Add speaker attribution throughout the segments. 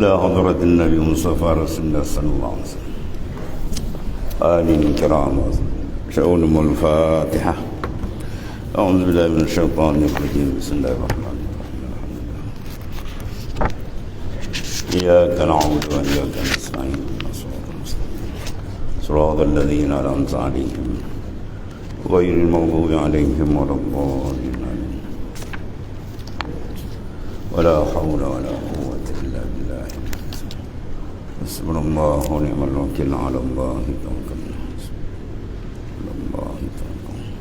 Speaker 1: إلى حضرة النبي المصطفى رسول الله صلى الله عليه وسلم آله الكرام شؤونهم الفاتحة. أعوذ بالله من الشيطان الرجيم. بسم الله الرحمن الرحيم. إياك نعبد وإياك نستعين صراط الذين أنعمت عليهم غير المغضوب عليهم ولا الضالين ولا حول ولا قوة إلا بالله. حسبنا الله ونعم الوكيل. على الله توكلنا. على الله توكلنا.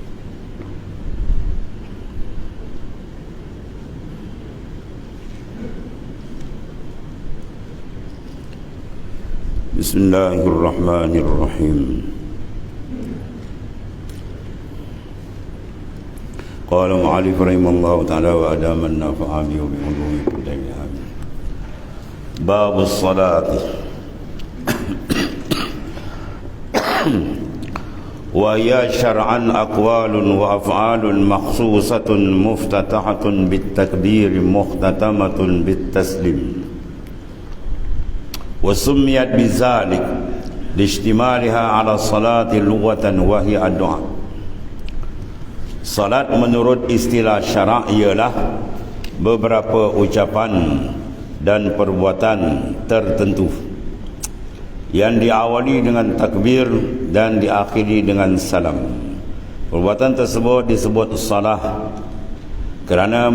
Speaker 1: بسم الله الرحمن الرحيم. قال المؤلف رحمه الله تعالى وأدامنا فآمي وبعلوم كل آمين. باب الصلاة. وهي شرعا أقوال وأفعال مخصوصة مفتتحة بالتكبير مختتمة بالتسليم، وسميت بذلك لاجتمالها على الصلاة لغة وهي الدعاء. Salat menurut istilah syarak ialah beberapa ucapan dan perbuatan tertentu yang diawali dengan takbir dan diakhiri dengan salam. Perbuatan tersebut disebut salah kerana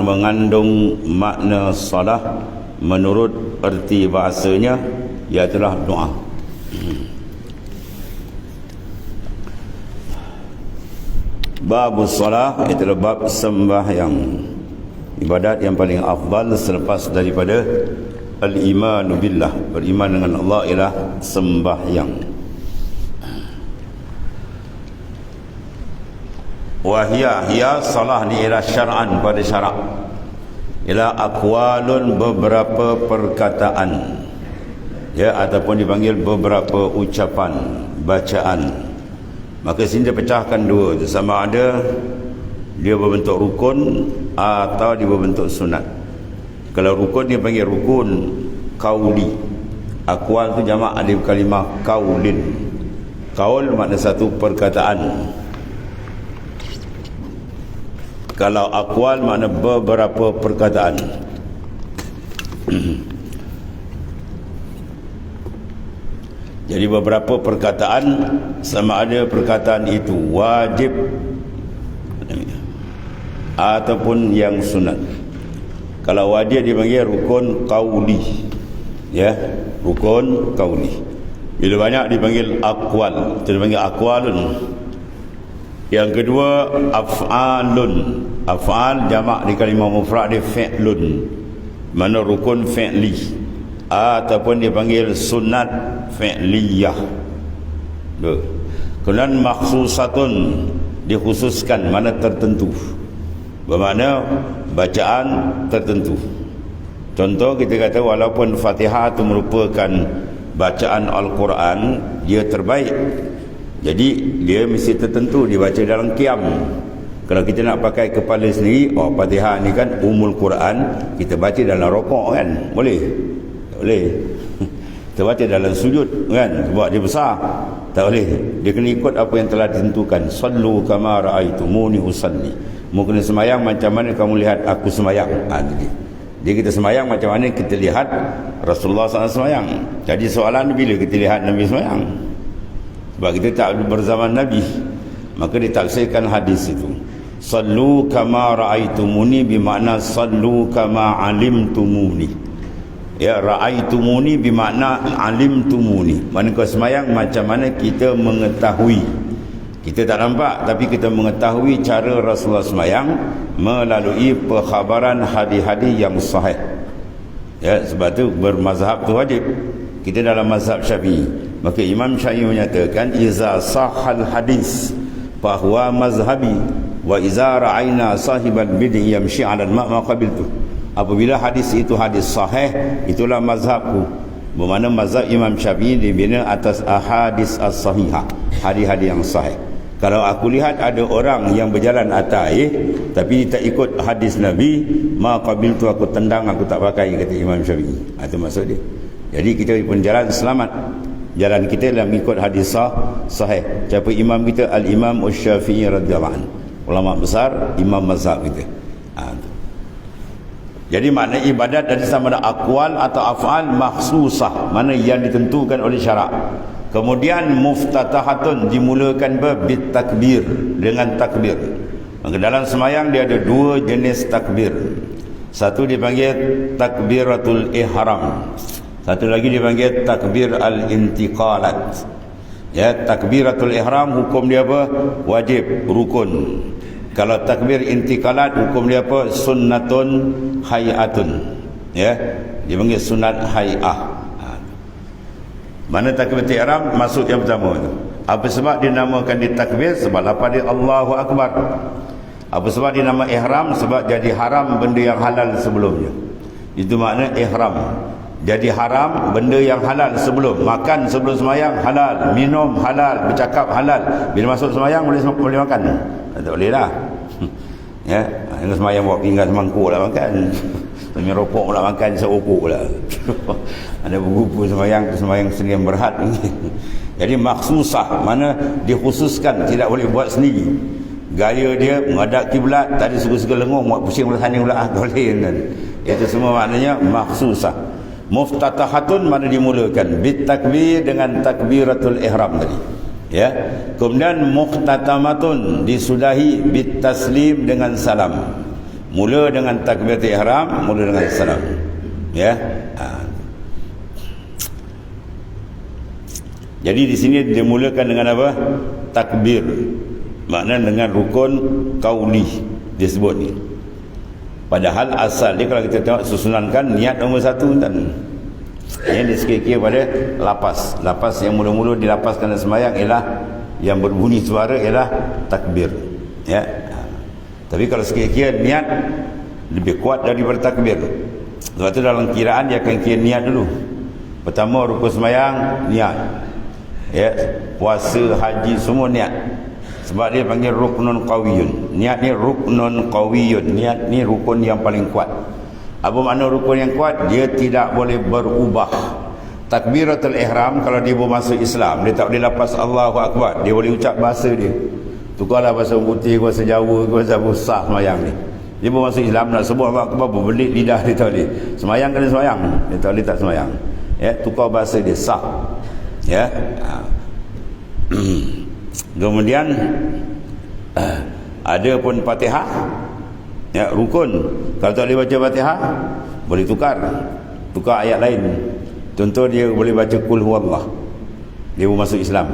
Speaker 1: mengandung makna salah menurut erti bahasanya, iaitu doa. Bab salah itulah bab sembahyang, ibadat yang paling afdal selepas daripada al-iman billah, beriman dengan Allah, ialah sembahyang. Wahia salah ni ialah syar'an, pada syarak, ialah aqwalun, beberapa perkataan, ya, ataupun dipanggil beberapa ucapan, bacaan. Maka sini dia pecahkan dua, sama ada dia berbentuk rukun atau dia berbentuk sunat. Kalau rukun dia panggil rukun qauli. Aqwal tu jamak alif kalimah qaulin. Qaul makna satu perkataan. Kalau aqwal makna beberapa perkataan. Jadi beberapa perkataan, sama ada perkataan itu wajib ataupun yang sunat. Kalau wajib dipanggil rukun qauli, ya, rukun qauli. Bila banyak dipanggil aqwal, itu dipanggil aqwalun. Yang kedua af'alun. Af'al jamak di kalimah mufrad dia fi'lun, mana rukun fi'li, ataupun dipanggil sunat fi'liyah. Kemudian makhsusatun, dikhususkan, mana tertentu, bermakna bacaan tertentu. Contoh kita kata walaupun Fatihah itu merupakan bacaan Al-Quran, dia terbaik, jadi dia mesti tertentu, dibaca dalam qiyam. Kalau kita nak pakai kepala sendiri, Fatihah ni kan umul Quran, kita baca dalam rokok kan, boleh? Boleh. Kita baca dalam sujud kan, sebab dia besar, tak boleh. Dia kena ikut apa yang telah ditentukan. Sallu kama ra'aitumuni usalli. Mu kena semayang macam mana kamu lihat aku semayang. Jadi kita semayang macam mana kita lihat Rasulullah SAW semayang. Jadi soalan bila kita lihat Nabi semayang, sebab kita tak berzaman Nabi, maka ditaksirkan hadis itu. Sallu kama ra'aitumuni bermakna sallu kama alimtumuni. Ya, ra'aitumuni bermakna alimtumuni. Mana kau semayang macam mana kita mengetahui. Kita tak nampak, tapi kita mengetahui cara Rasulullah semayang melalui perkhabaran hadis-hadis yang sahih. Ya, sebab tu bermazhab tu wajib. Kita dalam mazhab Syafi'i, maka Imam Syafi'i menyatakan iza sahal hadis fahuwa mazhabi wa iza ra'ayna sahibal bid'i yamshi 'ala al-ma' ma qabiltu. Apabila hadis itu hadis sahih, itulah mazhabku. Bermakna mazhab Imam Syafi'i dibina atas ahadis as-sahihah, hadis-hadis yang sahih. Kalau aku lihat ada orang yang berjalan atas air tapi tak ikut hadis Nabi, ma qabiltu, aku tendang, aku tak pakai, kata Imam Syafi'i. Itu maksud dia. Jadi kita pun jalan selamat. Jalan kita dalam ikut hadis sahih. Siapa imam kita? Al-Imam Asy-Syafi'i radhiyallahu anhu. Ulama besar, imam mazhab kita. Jadi makna ibadat dari sama ada aqwal atau af'al makhsusah, mana yang ditentukan oleh syarak. Kemudian muftatahatun, dimulakan bit takbir, dengan takbir. Maka dalam semayang dia ada dua jenis takbir. Satu dipanggil takbiratul ihram, satu lagi dipanggil takbir al-intiqalat. Ya, takbiratul ihram hukum dia apa? Wajib, rukun. Kalau takbir intiqalat hukum dia apa? Sunnatun hayatun. Ya, dipanggil sunat hayah. Mana takbiratul ihram masuk yang pertama tu. Apa sebab dinamakan di takbir? Sebab lafaz dia Allahu Akbar. Apa sebab dinama ihram? Sebab jadi haram benda yang halal sebelumnya. Itu makna ihram. Jadi haram benda yang halal sebelum. Makan sebelum semayang halal, minum halal, bercakap halal. Bila masuk semayang boleh makan? Tak boleh lah. Ya, yang semayang bawa pinggan semangkuk lah makan. Sambil rokok pula makan seopok pula. Ada bergrupu semayang sendirian berhad. Jadi maksusah, mana dikhususkan, tidak boleh buat sendiri. Gaya dia menghadap kiblat, tadi suka-suka lenguh, buat pusing belah sana pula, tak boleh kan. Itu semua maknanya maksusah. Muftatahatun mana dimulakan bit takbir, dengan takbiratul ihram tadi. Ya. Kemudian muhtatamatun, disudahi bit taslim, dengan salam. Mula dengan takbiratul ihram, mula dengan salam. Ya. Jadi di sini dimulakan dengan apa? Takbir. Maknanya dengan rukun qauli disebut ni. Padahal asal dia kalau kita tengok susunankan niat nombor satu dan yang disekir-kir pada lapas. Lapas yang mula-mula dilapaskan dalam sembahyang ialah yang berbunyi suara ialah takbir. Ya. Tapi kalau sekir-kir niat lebih kuat daripada takbir. Sebab tu dalam kiraan dia akan kira niat dulu. Pertama rukun sembahyang niat. Ya, puasa, haji semua niat. Sebab dia panggil ruknun qawiyun. Niat ni ruknun qawiyun. Niat ni rukun yang paling kuat. Apa makna rukun yang kuat? Dia tidak boleh berubah. Takbiratul ihram kalau dia masuk Islam, dia tak boleh lepas Allahu Akbar. Dia boleh ucap bahasa dia. Tukarlah bahasa putih, bahasa Jawa, bahasa Busah semayang ni. Dia masuk Islam nak sebut Allahu Akbar, berbelit lidah dia tak boleh. Semayang kena semayang, dia tak boleh tak semayang. Ya, tukar bahasa dia sah. Ya. Kemudian ada pun Fatihah. Ya, rukun. Kalau tak boleh baca Fatihah, boleh tukar ayat lain. Contoh dia boleh baca Qul Huwallah. Dia pun masuk Islam.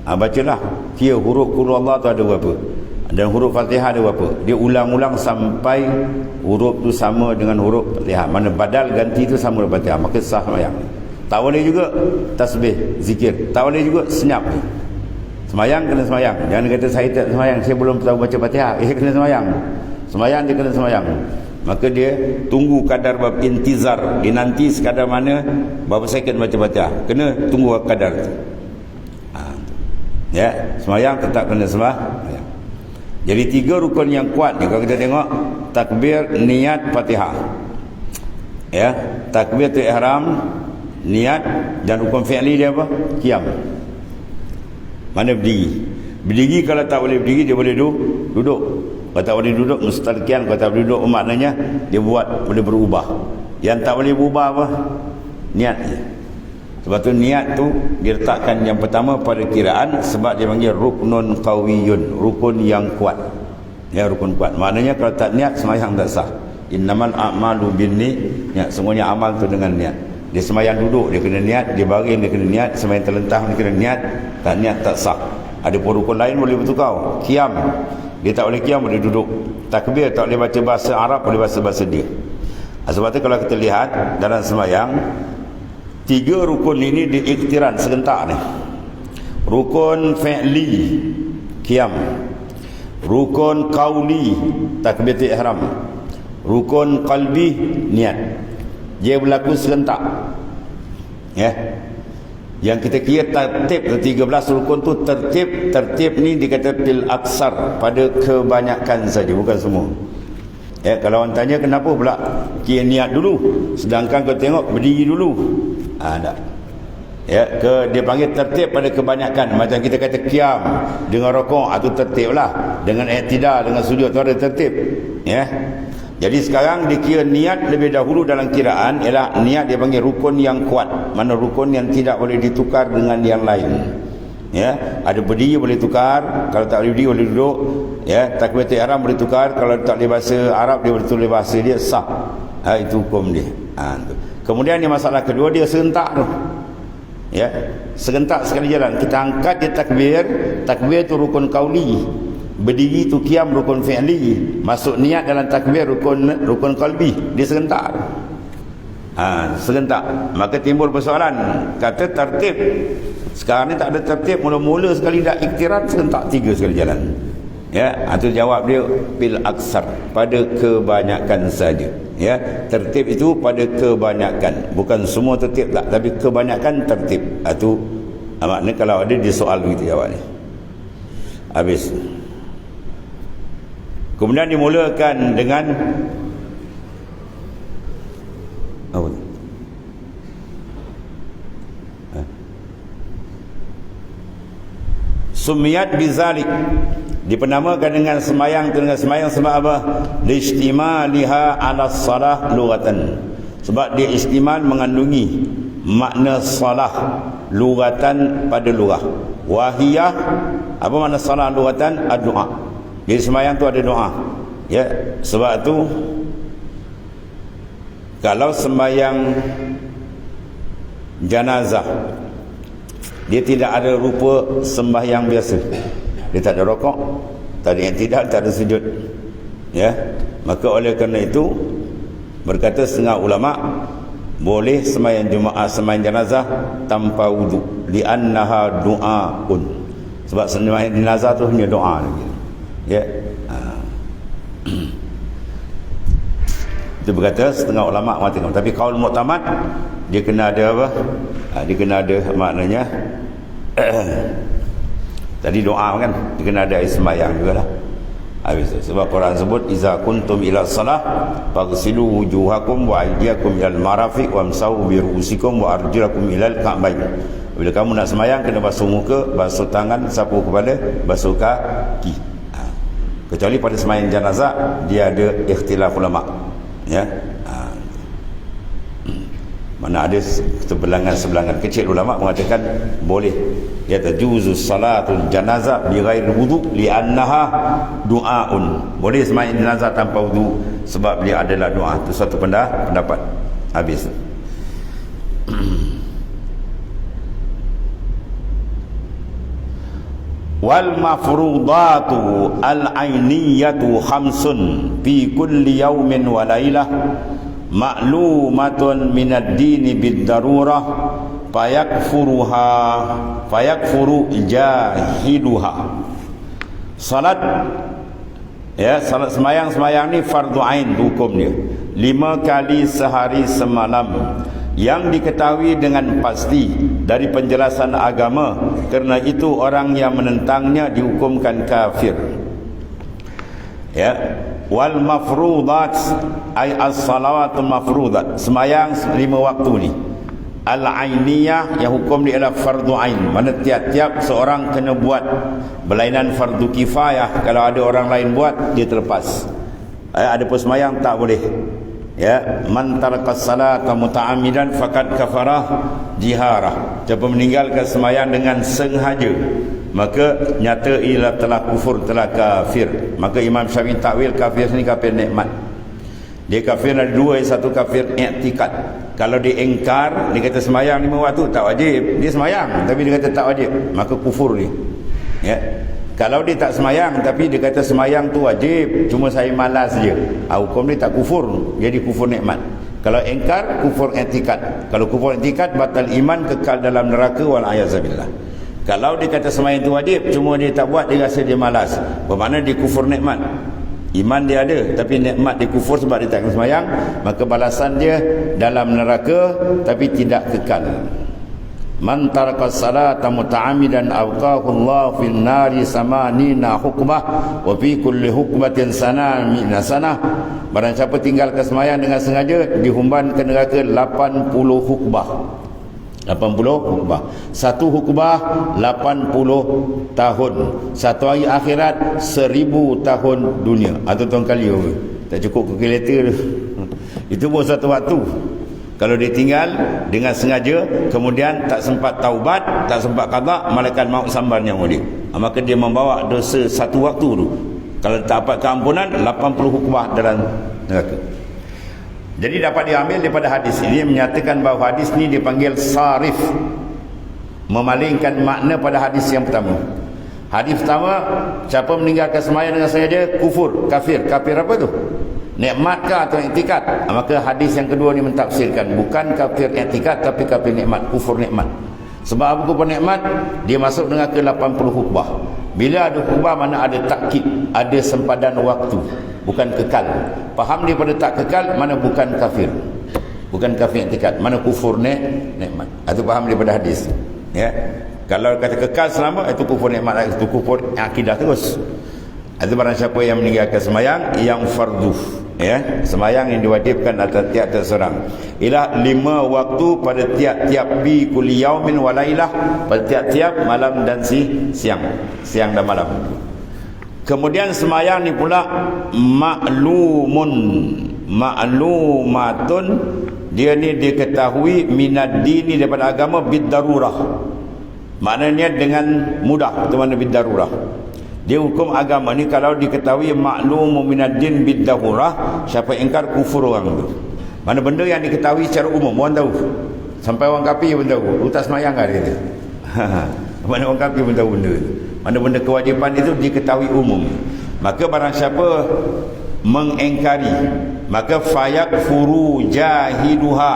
Speaker 1: Bacalah. Kira huruf Qul Huwallah tu ada berapa? Dan huruf Fatihah ada berapa? Dia ulang-ulang sampai huruf tu sama dengan huruf Fatihah. Mana badal ganti tu sama dengan Fatihah, maka sah sembahyang. Tak boleh juga tasbih, zikir. Tak boleh juga senyap. Semayang kena semayang. Jangan kata saya tak semayang, saya belum tahu baca Fatihah. Kena semayang. Semayang dia kena semayang. Maka dia tunggu kadar bab intizar. Dia nanti sekadar mana berapa second baca Fatihah. Kena tunggu kadar tu. Ya, semayang tetap kena semayang. Jadi 3 rukun yang kuat ni kalau kita tengok, takbir, niat, Fatihah. Ya, takbir tu ihram, niat, dan rukun fi'li dia apa? Qiyam. Mana berdiri? Berdiri kalau tak boleh berdiri dia boleh duduk. Kalau tak boleh duduk mustalqian, kalau tak boleh duduk maknanya dia buat boleh berubah. Yang tak boleh berubah apa? Niat je. Sebab tu niat tu diletakkan yang pertama pada kiraan sebab dia panggil ruknun qawiyun, rukun yang kuat. Ya, rukun kuat. Maknanya kalau tak niat sembahyang tak sah. Innamal a'malu binniyat. Semuanya amal tu dengan niat. Dia sembahyang duduk dia kena niat, dia baring dia kena niat, sembahyang terlentang dia kena niat, tak niat tak sah. Ada pun rukun lain boleh bertukar. Qiyam, dia tak boleh qiyam, boleh duduk. Takbir tak boleh baca bahasa Arab, boleh bahasa dia. Sebab tu kalau kita lihat dalam sembahyang 3 rukun ini diiktiran serentak ni. Rukun fi'li qiyam, rukun qauli takbiratul ihram, rukun qalbi niat. Dia berlaku serentak. Ya. Yang kita kira tertib 13 rukun tu tertib ni dikata bil aksar, pada kebanyakan saja, bukan semua. Ya, kalau orang tanya kenapa pula kira niat dulu sedangkan kau tengok berdiri dulu, tak. Ya, dia panggil tertib pada kebanyakan. Macam kita kata qiyam dengan rukuk, itu tertib lah. Dengan i'tidal, dengan sujud tu ada tertib. Ya. Jadi sekarang dikira niat lebih dahulu dalam kiraan ialah niat dia panggil rukun yang kuat. Mana rukun yang tidak boleh ditukar dengan yang lain. Ya, ada berdiri boleh tukar, kalau tak boleh berdiri boleh duduk. Ya, takbiratul ihram boleh tukar, kalau tak boleh bahasa Arab dia boleh tulis bahasa dia, sah. Itu hukum dia. Kemudian yang masalah kedua, dia serentak tu. Ya, serentak sekali jalan. Kita angkat dia takbir tu rukun qauli, berdiri tu qiyam rukun fi'li, masuk niat dalam takbir rukun qalbi, dia serentak. Serentak. Maka timbul persoalan, kata tertib. Sekarang ni tak ada tertib, mula-mula sekali dah iktiran, serentak 3 sekali jalan. Ya, itu jawab dia bil aksar, pada kebanyakan saja. Ya, tertib itu pada kebanyakan, bukan semua tertib tak, tapi kebanyakan tertib. Itu maknanya kalau ada di soal begitu jawab ni. Habis. Kemudian dimulakan dengan apa? Sumiyat bizalik, dipenamakan dengan semayang sebab apa? Lijtimaliha ala salah lughatan, sebab dia istimal mengandungi makna salah lughatan pada lughah. Wahiyah, apa makna salah lughatan? Ad-du'a. Jadi semayang tu ada doa. Ya, sebab tu kalau sembahyang jenazah dia tidak ada rupa sembahyang biasa. Dia tak ada rokok, tak ada i'tidal, tak ada sujud. Ya, maka oleh kerana itu berkata setengah ulama boleh sembahyang Jumaat, sembahyang jenazah tanpa wudu, li'annaha du'aun, sebab sembahyang jenazah tu hanya doa lagi. Ya. Itu berkata setengah ulama mengatakan, tapi kaul muktamad dia kena ada apa? Dia kena ada maknanya tadi doa kan, dia kena ada sembahyang jugalah. Habis sebab Quran sebut iza kuntum ila salah faghsilu wujuhakum wa aydiyakum ilal marafiq wamsahu bi ru'usikum wa arjulakum ilal ka'bayn. Bila kamu nak sembahyang kena basuh muka, basuh tangan, sapu kepala, basuh kaki. Kecuali pada sembahyang jenazah dia ada ikhtilaf ulama. Ya. Mana ada sebelangan kecil ulama mengatakan boleh, ya tajuzu salatul janazah bi ghairi wudu li'annaha du'aun. Boleh sembahyang jenazah tanpa wudu sebab dia adalah doa. Itu satu pendapat. Habis. Wal mafrudatu al-ainiyatu khamsun fi kulli yawmin wa lailah ma'lumatun minad dini bid darurah fayakfuru jahiduha. Salat, ya, salat semayang ni fardu ain hukum dia, 5 kali sehari semalam, yang diketahui dengan pasti dari penjelasan agama. Kerana itu orang yang menentangnya dihukumkan kafir. Ya, wal mafrudat ay as-salawatul mafrudat, semayang 5 waktu ni. Al-ainiyah, yang hukum dia adalah fardu ain, mana tiap-tiap seorang kena buat, berlainan fardu kifayah. Kalau ada orang lain buat, dia terlepas. Ada pun semayang tak boleh. Ya, man taraka salata muta'ammidan faqad kafarah jiharah. Siapa meninggalkan semayang dengan sengaja, maka nyata ia telah kufur, telah kafir. Maka Imam Syafi'i takwil kafir ni kafir nikmat. Dia kafir ada 2, satu kafir i'tikad. Kalau dia ingkar, dia kata semayang 5 waktu tak wajib, dia semayang tapi dia kata tak wajib, maka kufur dia. Ya. Kalau dia tak semayang tapi dia kata semayang tu wajib, cuma saya malas je, hukum dia tak kufur, jadi kufur nikmat. Kalau ingkar, kufur i'tikad. Kalau kufur i'tikad, batal iman, kekal dalam neraka wal a'yazabillah. Kalau dia kata semayang tu wajib, cuma dia tak buat, dia rasa dia malas, bermakna dia kufur nikmat. Iman dia ada tapi nikmat dia kufur sebab dia tak semayang, maka balasan dia dalam neraka tapi tidak kekal. Man taraka salata muta'ammidan awqahu Allah fin nari samanina hukmah wa fi kulli hukmatin sanamina sanah. Barang siapa tinggalkan sembahyang dengan sengaja, dihumban ke neraka 80 hukbah. 80 hukbah. Satu hukbah 80 tahun. Satu hari akhirat 1000 tahun dunia. Atau tahun kali tak cukup kalkulator tu. Itu pun satu waktu. Kalau dia tinggal dengan sengaja, kemudian tak sempat taubat, tak sempat qada, malaikat maut sambar nyawa dia. Maka dia membawa dosa satu waktu tu. Kalau tak dapat keampunan, 80 hukbah dalam neraka. Jadi dapat diambil daripada hadis ini, menyatakan bahawa hadis ini dipanggil sarif, memalingkan makna pada hadis yang pertama. Hadis pertama, siapa meninggalkan sembahyang dengan sengaja, kufur, kafir. Kafir apa tu? Nikmatkah atau iktikad? Maka hadis yang kedua ni mentafsirkan, bukan kafir iktikad tapi kafir nikmat, kufur nikmat. Sebab apa kufur nikmat? Dia masuk dengan ke 80 hukbah. Bila ada hukbah, mana ada takkid, ada sempadan waktu, bukan kekal. Faham daripada tak kekal, mana bukan kafir, bukan kafir iktikad, mana kufur nikmat. Itu faham daripada hadis. Ya. Kalau kata kekal selama, itu kufur nikmat, itu kufur akidah terus. Itu barang siapa yang meninggalkan sembahyang yang fardu, ya, sembahyang yang diwajibkan atas tiap-tiap seorang, ialah 5 waktu pada tiap-tiap bi kulli yaumin wa lailah, pada tiap-tiap malam dan siang dan malam. Kemudian sembahyang ni pula ma'lumatun, dia ni diketahui minad dini, daripada agama, bid darurah. Maknanya dengan mudah. Itu mana bid darurah? Dia hukum agama ni kalau diketahui maklum minad din bid darurah, siapa ingkar kufur orang tu. Mana benda yang diketahui secara umum, orang tahu. Sampai orang kafir pun tahu. Utas semayang kan dia. Mana orang kafir pun tahu benda tu. Mana benda kewajipan itu diketahui umum. Maka barang siapa mengingkari, maka fayakfuru jahiduha,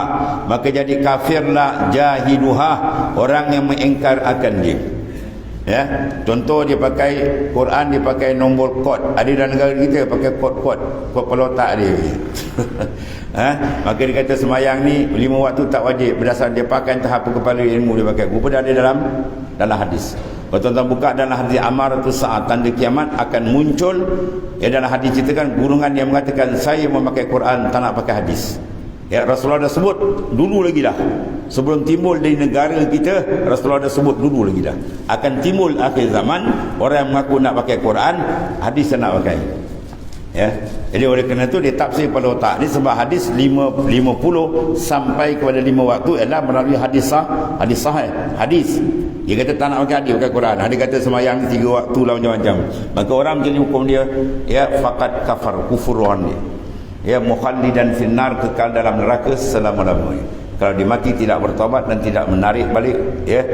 Speaker 1: maka jadi kafirlah jahiduha, orang yang mengingkar akan dia. Ya, contoh dia pakai Quran, dia pakai nombor kod. Ada dalam negara kita pakai kod pelotak dia. Maka dia kata semayang ni 5 waktu tak wajib, berdasarkan dia pakai entah apa kepala ilmu dia pakai. Rupa dah ada dalam hadis. Kalau tuan-tuan buka dalam hadis Amaratus Sa'at, tanda kiamat akan muncul. Ya, dalam hadis ceritakan golongan yang mengatakan saya memakai Quran, tak nak pakai hadis. Ya, Rasulullah dah sebut dulu lagi dah. Sebelum timbul dari negara kita, Rasulullah dah sebut dulu lagi dah. Akan timbul akhir zaman, orang yang mengaku nak pakai Quran, hadis tak nak pakai. Ya. Jadi oleh kerana itu dia tafsir pada otak dia, sebab hadis 50 sampai kepada 5 waktu adalah melalui hadis sahih. Hadis. Dia kata tak nak pakai hadis, pakai Quran. Dia kata semayang 3 waktu lah macam-macam. Maka orang menjadi hukum dia, ya, faqad kafar, kufuruhan dia. Ya, mukhallidan finnar, kekal dalam neraka selama-lamanya. Kalau dia mati tidak bertaubat dan tidak menarik balik, ya,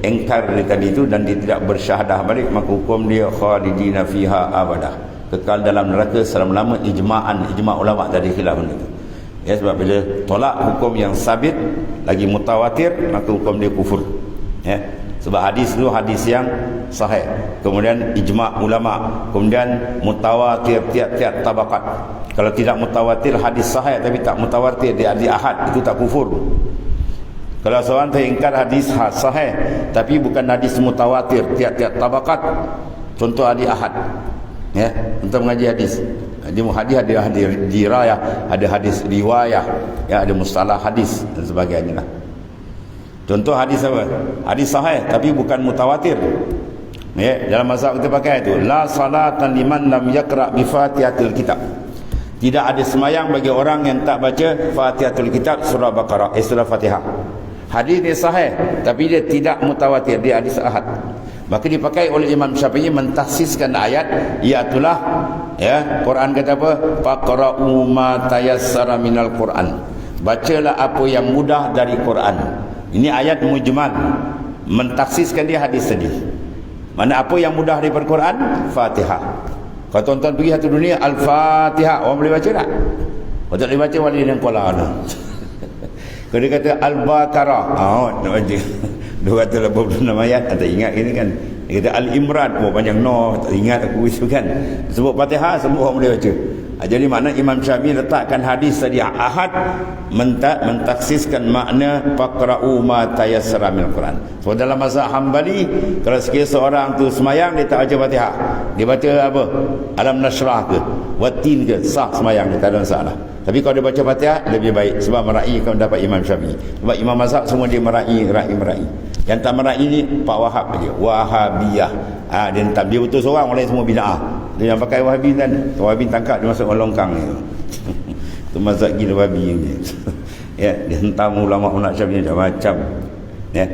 Speaker 1: engkar dia tadi itu, dan dia tidak bersyahadah balik, maka hukum dia khalidina fiha abadah, kekal dalam neraka selama-lama. Ijma' ulama tadi khilaf itu. Ya, sebab bila tolak hukum yang sabit lagi mutawatir, maka hukum dia kufur. Ya. Sebab hadis itu hadis yang sahih, kemudian ijma' ulama, kemudian mutawatir tiap-tiap tabaqat. Kalau tidak mutawatir hadis sahih tapi tak mutawatir dia hadis ahad, itu tak kufur. Kalau seorang teringkar hadis sahih tapi bukan hadis mutawatir tiap-tiap tabaqat, contoh hadis ahad, ya, untuk mengaji hadis. Dia hadis ada hadis dirayah, ada hadis riwayah, ya, ada mustalah hadis dan sebagainya lah. Contoh hadis apa? Hadis sahih tapi bukan mutawatir. Ya, dalam mazhab kita pakai itu, la salatan liman lam yaqra bi Fatihatil Kitab. Tidak ada semayang bagi orang yang tak baca Fatihatul Kitab, surah Baqarah, surah Fatihah. Hadis dia sahih tapi dia tidak mutawatir, dia hadis ahad. Maka dipakai oleh Imam Syafi'i mentahsiskan ayat, iaitulah, ya, Quran kata apa? Faqra'u ma tayassara minal Quran. Bacalah apa yang mudah dari Quran. Ini ayat mujmal, mentaksiskan dia hadis tadi. Mana apa yang mudah daripada Quran? Fatihah. Kalau tuan-tuan pergi satu dunia, Al-Fatihah, orang boleh baca tak? Kalau tak boleh baca, wali yang kuala. Kalau dia kata Al-Baqarah, nak baca 286 ayat, tak ingat ini kan. Dia kata Al-Imran, panjang no, tak ingat aku itu kan. Sebut Fatihah, semua orang boleh baca. Jadi makna Imam Syafi'i letakkan hadis tadi ahad mentaksiskan makna faqra'u ma tayassara minal Quran. So dalam mazhab Hambali, kalau sekiranya seorang tu semayang dia tak baca Fatihah, dia baca apa? Alam Nashrah ke, Watin ke, sah semayang dia, tak ada masalah. Tapi kalau dia baca Fatihah lebih baik, sebab meraih kau dapat Imam Syafi'i. Sebab Imam mazhab semua dia meraih. Yang tak meraih ni Pak Wahab aja, Wahabiyah. Dia tak, dia betul seorang, orang lain semua bid'ah. Dia yang pakai Wahabi kan, Wahabi tangkap dia masuk longkang ni. Tu mazhab gila Wahabi ni. Ya, dia hentam ulama Syafi'i macam-macam. Ya,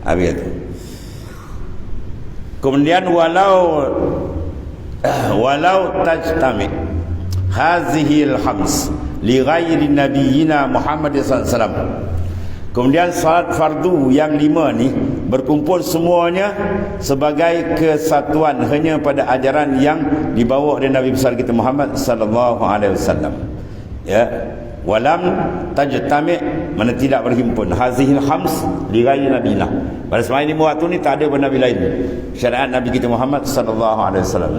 Speaker 1: habis tu. Kemudian walau tajtami hazihil khams li ghairi nabiyina Muhammad sallallahu alaihi wasallam. Kemudian salat fardu yang 5 ni berkumpul semuanya sebagai kesatuan hanya pada ajaran yang dibawa oleh Nabi besar kita Muhammad sallallahu alaihi wasallam. Ya, walam tajtami, mana tidak berhimpun hazihil khams li ghairi nabiyina. Pada semaya 5 waktu ni tak ada nabi lain. Syariat Nabi kita Muhammad sallallahu alaihi wasallam.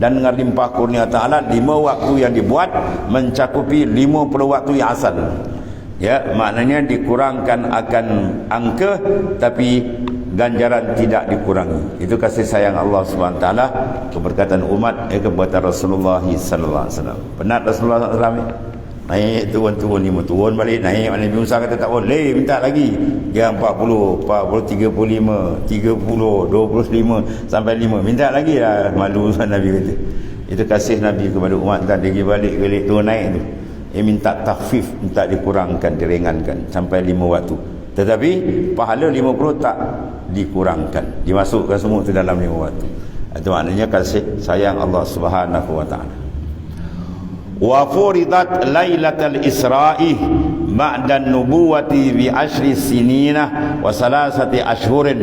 Speaker 1: Dan dengan limpah kurnia Ta'ala, 5 waktu yang dibuat mencakupi 50 waktu yang asal. Ya, maknanya dikurangkan akan angka tapi ganjaran tidak dikurangi. Itu kasih sayang Allah Subhanahu Wa Taala, keberkatan umat, keberkatan Rasulullah sallallahu alaihi wasallam. Penat Rasulullah sallallahu alaihi wasallam naik turun 5 turun balik naik. Nabi Musa kata tak boleh, minta lagi. Dia 40 35 30 25 sampai 5, minta lagi lah. Malu Nabi kata. Itu kasih Nabi kepada umat. Tak dia balik turun naik tu, minta takhfif, minta dikurangkan, diringankan sampai 5 waktu. Tetapi pahala 50 tak dikurangkan, dimasukkan semua itu dalam 5 waktu. Itu maknanya kasih sayang Allah Subhanahu Wa Taala. Wa furidat lailatul isra'i ba'da nubuwati bi 10 sinina wa 3 ashhurin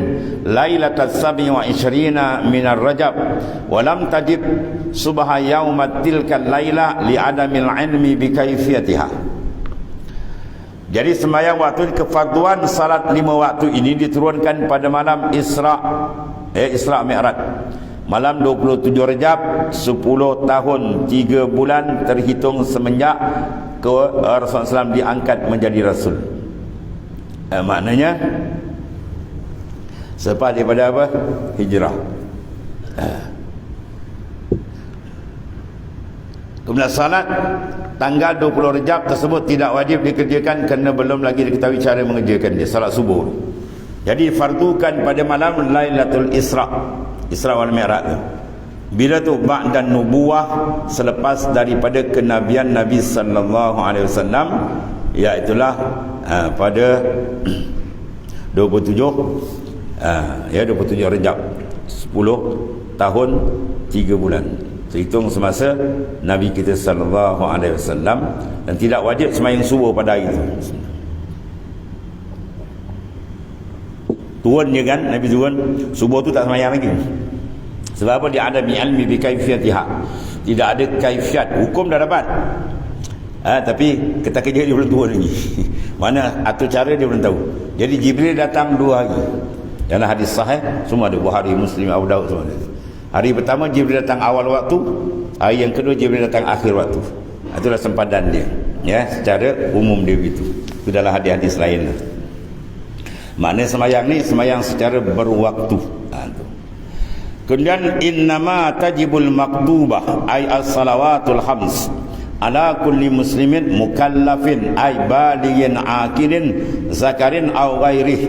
Speaker 1: lailatul 27 min ar-rajab wa lam tajib subha yaumat tilkal laila li adamil ilmi bi kaifiyatiha. Jadi sembahyang waktu kefarduan salat 5 waktu ini diturunkan pada malam Isra Mi'raj. Malam 27 Rejab, 10 tahun 3 bulan terhitung semenjak Rasulullah SAW diangkat menjadi Rasul. Maknanya selepas daripada apa? Hijrah. Kemudian salat tanggal 20 Rejab tersebut tidak wajib dikerjakan kerana belum lagi diketahui cara mengerjakan dia, salat subuh. Jadi fardukan pada malam Lailatul Isra wal Mi'raj. Bila tu ba'dan nubuwah, selepas daripada kenabian Nabi sallallahu alaihi wasallam, iaitulah pada 27 Rejab, 10 tahun 3 bulan terhitung semasa Nabi kita sallallahu alaihi wasallam, dan tidak wajib sembahyang subuh pada hari itu. Turun je kan, Nabi turun subuh tu tak sembahyang lagi. Sebab apa? Dia ada ilmi bi kaifiyatiha. Tidak ada kaifiat, hukum dah dapat. Tapi kata kerja dia belum turun lagi. Mana atur cara dia belum tahu. Jadi Jibril datang 2 hari. Dalam hadis sahih semua ada, Bukhari, Muslim, Abu Daud semua ada. Hari pertama Jibril datang awal waktu, hari yang kedua Jibril datang akhir waktu. Itulah sempadan dia. Ya, secara umum dia begitu. Itu dalam hadis-hadis lain. Maknanya sembahyang ni sembahyang secara berwaktu. Kemudian innama tajibul maktubah ay as-salawatul khams ala kulli muslimin mukallafin ay balighin aqilin zakarin aw ghairih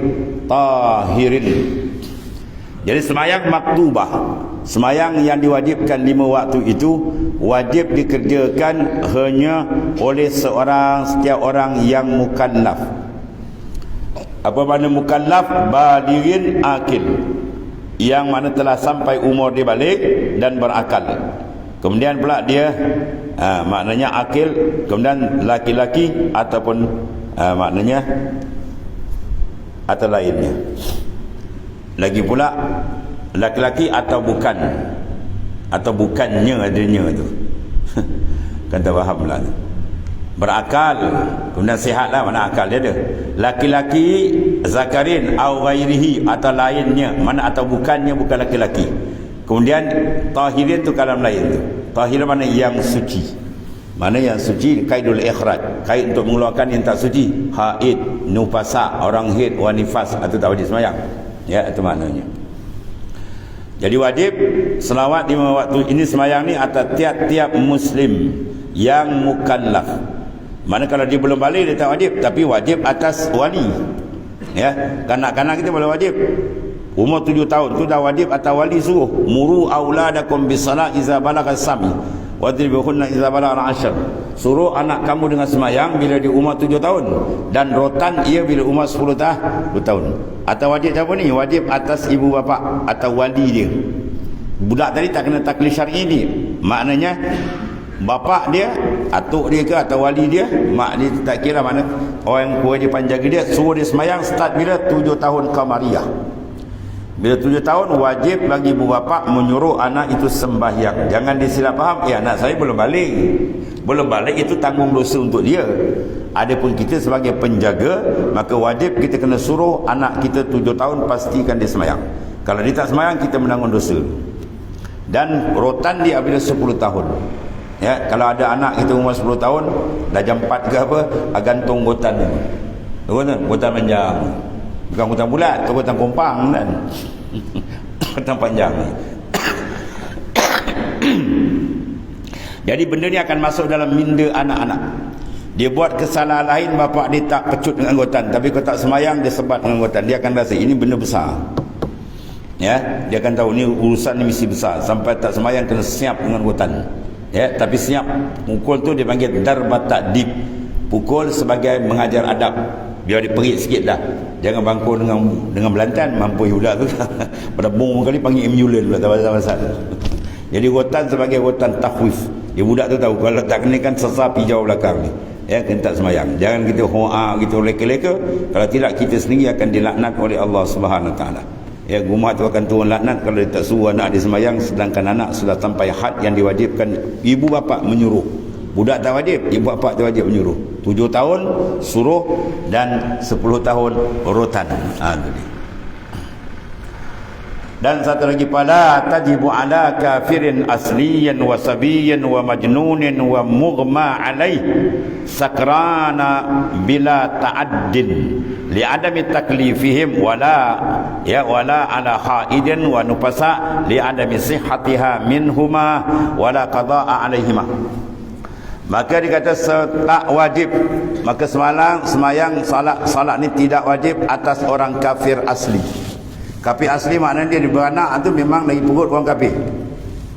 Speaker 1: tahirin. Jadi sembahyang maktubah, sembahyang yang diwajibkan 5 waktu itu wajib dikerjakan hanya oleh setiap orang yang mukallaf. Apa makna mukallaf? Balighin akil, yang mana telah sampai umur dia balik dan berakal. Kemudian pula dia maknanya akil, kemudian laki-laki ataupun maknanya atau lainnya. Lagi pula laki-laki atau bukan, atau bukannya adanya tu. Kan tak faham pula tu. Berakal, kemudian sihatlah, mana akal dia ada. Laki-laki zakarin au ghairihi, atau lainnya, mana atau bukannya, bukan laki-laki. Kemudian tahirin tu kalam lain tu. Tahir mana yang suci. Mana yang suci kaidul ikhraj, kaid untuk mengeluarkan yang tak suci, haid, nufasa, orang haid, wanifas, atau tak wajib semayang. Ya, itu maknanya. Jadi wajib selawat 5 waktu ini semayang ni atas tiap-tiap muslim yang mukallaf. Mana kalau dia belum balik dia tak wajib, tapi wajib atas wali. Ya, kanak-kanak kita boleh wajib. Umur 7 tahun tu dah wajib atas wali suruh. Muru auladakum bisalat iza balagha sami wadribuhunna iza balagha 10. Suruh anak kamu dengan semayang bila dia umur 7 tahun dan rotan ia bila umur 10 tahun. Atau wajib siapa ni? Wajib atas ibu bapa atau wali dia. Budak tadi tak kena taklif syar'i ni. Maknanya bapa dia, atuk dia ke atau wali dia, mak dia tak kira mana, orang yang kuat dia panjaga dia, suruh dia semayang start bila 7 tahun Qamariyah. Bila 7 tahun wajib bagi ibu bapa menyuruh anak itu sembahyang. Jangan disilap faham, anak saya belum balik. Belum balik itu tanggung dosa untuk dia. Adapun kita sebagai penjaga, maka wajib kita kena suruh anak kita 7 tahun pastikan dia semayang. Kalau dia tak semayang, kita menanggung dosa. Dan rotan dia bila 10 tahun. Ya, kalau ada anak kita umur 10 tahun, dah jam 4 ke apa, gantung gotan ni. Gotan panjang. Bukan gotan bulat, tu gotan kompang kan. Gotan panjang. Jadi benda ni akan masuk dalam minda anak-anak. Dia buat kesalahan lain, bapak dia tak pecut dengan gotan, tapi kalau tak semayang dia sebat dengan gotan, dia akan rasa ini benda besar. Ya, dia akan tahu ni urusan ni misi besar. Sampai tak semayang kena siap dengan gotan. Ya, tapi siap pukul tu dia panggil darbat ta'dib. Pukul sebagai mengajar adab. Biar dia perit sikit dah. Jangan bangkul dengan belantan, mampu budak tu. Pada bong kali panggil ambulans pula, tak pasal. Jadi gotan sebagai gotan tahwif. Dia budak tu tahu kalau tak kena kan sesar pijau belakang ni. Ya, kena tak semayang. Jangan kita hoa, kita leka-leka. Kalau tidak kita sendiri akan dilaknat oleh Allah Subhanahu Taala. Ya, rumah tu akan turun laknat kalau dia tak suruh anak dia semayang, sedangkan anak sudah sampai had yang diwajibkan ibu bapa menyuruh. Budak tak wajib, ibu bapa tak wajib menyuruh. 7 tahun suruh dan 10 tahun rotan. Itu dia. Dan satu lagi, pada tajibu ala kafirin asliyan wa sabiyan wa majnunin wa mughma alaih sakrana bila ta'addin li'adami taklifihim wala ala haidin wa nufasa li'adami sihhatiha minhuma wala qada'a alaihima. Maka dikata tak wajib, maka semayang salat ni tidak wajib atas orang kafir asli. Kafir asli maknanya dia beranak tu memang dari perut orang kafir.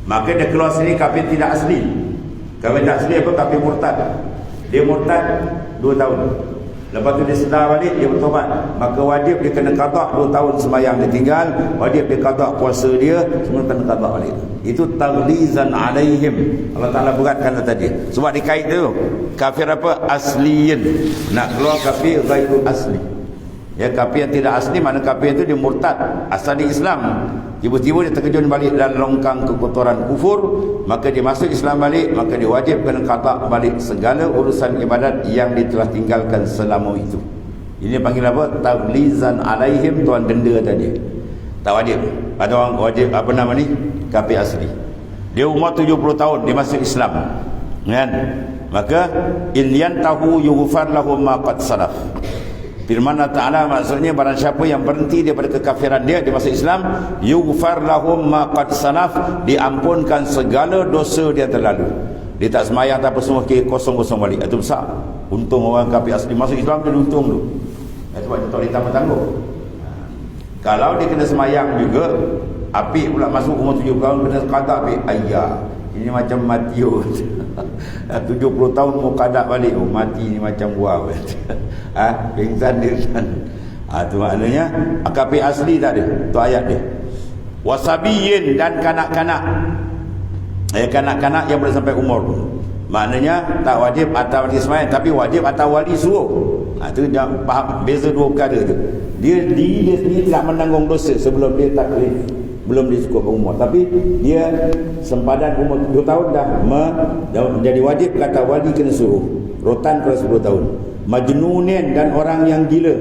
Speaker 1: Maka dia keluar sini kafir tidak asli. Kafir tak asli apa? Kafir murtad. Dia murtad 2 tahun. Lepas tu dia sedar balik, dia bertobat. Maka wajib dia kena qada 2 tahun sembahyang dia tinggal, wajib dia qada puasa dia, semua kena qada balik. Itu taghlizan alaihim. Allah Taala beratkan tadi. Sebab dikait tu kafir apa? Asliyin. Nak keluar kafir ghairu asli. Ya, kafir yang tidak asli, mana kafir itu dia murtad, asal di Islam, tiba-tiba dia terkejun balik dalam longkang kekotoran kufur, maka dia masuk Islam balik, maka dia wajib kena qada balik segala urusan ibadat yang dia telah tinggalkan selama itu. Ini panggil apa? Taghlizan alaihim, tuan denda tadi. Tak wajib. Ada orang wajib apa nama ni? Kafir asli. Dia umur 70 tahun dia masuk Islam. Kan? Maka in yantahu yughfar lahum ma qad salaf. Firman Allah Ta'ala maksudnya barang siapa yang berhenti daripada kekafiran dia masuk Islam, yughfar lahum ma qad salaf, diampunkan segala dosa dia terlalu. Dia tak semayang tak apa semua kosong-kosong balik. Itu besar. Untung orang kafir asli masuk Islam dia untung tu. Sebab dia tak boleh tanggung. Kalau dia kena semayang juga, api pula masuk umur 7 tahun kena qada api. Ayah, ini macam mati 70 tahun mau qada balik. Mati ni macam buah. Pingsan dia kan. Itu maknanya kafir asli tak ada. Tu ayat dia. Wasabiyin, dan kanak-kanak. Kanak-kanak yang boleh sampai umur. Maknanya tak wajib atas wali semayang, tapi wajib atas wali suruh. Itu dia faham beza dua perkara tu. Dia sendiri tidak menanggung dosa sebelum dia taklif, belum dia cukup umur, tapi dia sempadan umur 2 tahun dah menjadi wajib kata wali kena suruh. Rotan kalau 10 tahun. Majnunin, dan orang yang gila.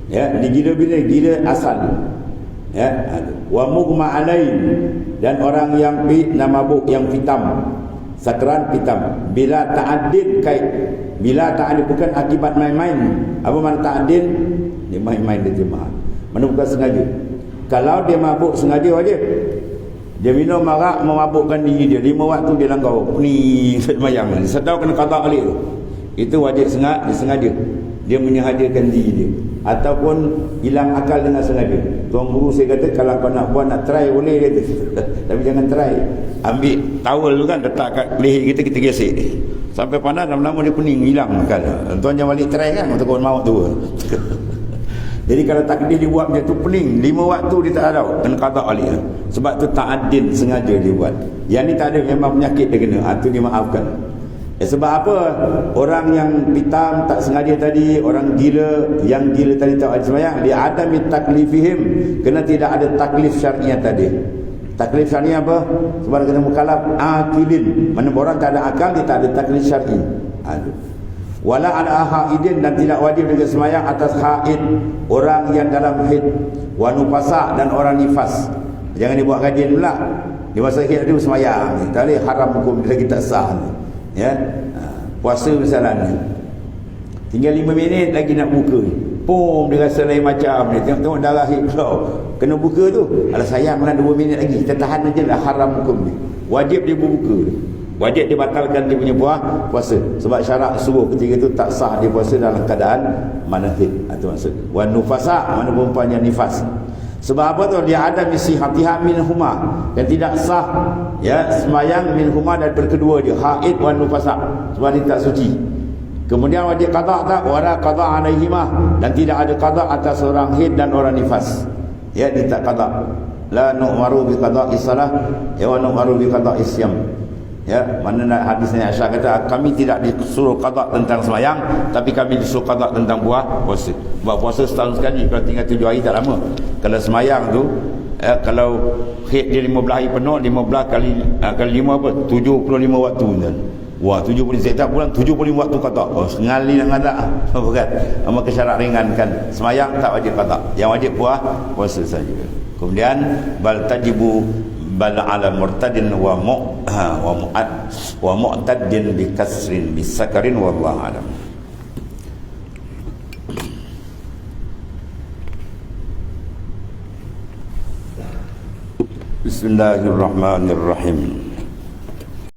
Speaker 1: Ya, dia gila bila? Gila asal. Ya, wa mughma alain, dan orang yang mabuk, yang hitam. Sakran pitam. Bila ta'adin kait. Bila ta'adin bukan akibat main-main. Apa makna ta'adin? Dia main-main dia terjemah. Mana bukan sengaja. Kalau dia mabuk sengaja wajib. Dia minum arak memabukkan diri dia. 5 waktu dia langgar. Ni semayang. Sedar kena qada balik tu. Itu wajib sengaja. Dia menyahajakan diri dia. Ataupun hilang akal dengan sengaja. Tuan guru saya kata kalau kau nak buat nak try boleh dia tu. Tapi jangan try. Ambil towel tu kan letak kat leher kita gesek. Sampai panas lama-lama dia pening hilang akal. Tuan jangan balik try kan untuk kau maut tu. Jadi kalau takdir dia buat macam tu pening 5 waktu dia tak ada kena qada balik. Sebab tu ta'adin sengaja dia buat. Yang ni tak ada memang penyakit dia kena. Itu dimaafkan. Sebab apa? Orang yang pitam tak sengaja tadi, orang gila, yang gila tadi tak ada sembahyang, dia ada min taklifihim, kena tidak ada taklif syar'iyah tadi. Taklif syar'iyah apa? Sebab kena mukallaf akilin. Mana orang tak ada akal, dia tak ada taklif syar'i. Aduh. Wala ala haidin, dan tidak wajib dengan sembahyang atas haid, orang yang dalam haid, wa nufasa, dan orang nifas. Jangan dibuat kajian pula. Di masa haid dia sembahyang, tak boleh, haram hukum dia lagi tak sah. Ya, puasa misalnya tinggal 5 minit lagi nak buka, pom dia rasa lain macam ni, tengok darah hit kau kena buka tu, alah sayanglah 2 minit lagi kita tahan aja lah, haram hukum ni, wajib dia berbuka, wajib dia batalkan dia punya puasa, sebab syarat subuh ketika tu tak sah dia puasa dalam keadaan mana hit, itu maksud wan nufasa, mana perempuan yang nifas. Sebab apa tu? Dia ada misi hatiha min huma, yang tidak sah ya sembahyang min huma daripada kedua dia, haid wan nufasa, sebab dia tak suci. Kemudian wajib qada tak? Wala qada alaihima, dan tidak ada qada atas orang haid dan orang nifas. Ya, dia tak qada. La nu'maru bi qada'i salah, ya wa nu'maru bi qada'i siyam. Ya, mana hadisnya Aisyah kata kami tidak disuruh qada tentang sembahyang, tapi kami disuruh qada tentang puasa. Sebab puasa setahun sekali, kalau tinggal 7 hari tak lama. Kalau sembahyang tu kalau haid dia 15 hari penuh, 15 kali 5 apa? 75 waktu kan. Wah, 70 saya tak bulan 75 waktu qada. Oh, sengali nak qada. Apa kan? Maka syarat ringan kan. Sembahyang tak wajib qada. Yang wajib puasa saja. Kemudian bal tajibu bal ala murtadin wa mu'taddin bi kasrin bi sakarin wallahu alam. Bismillahirrahmanirrahim.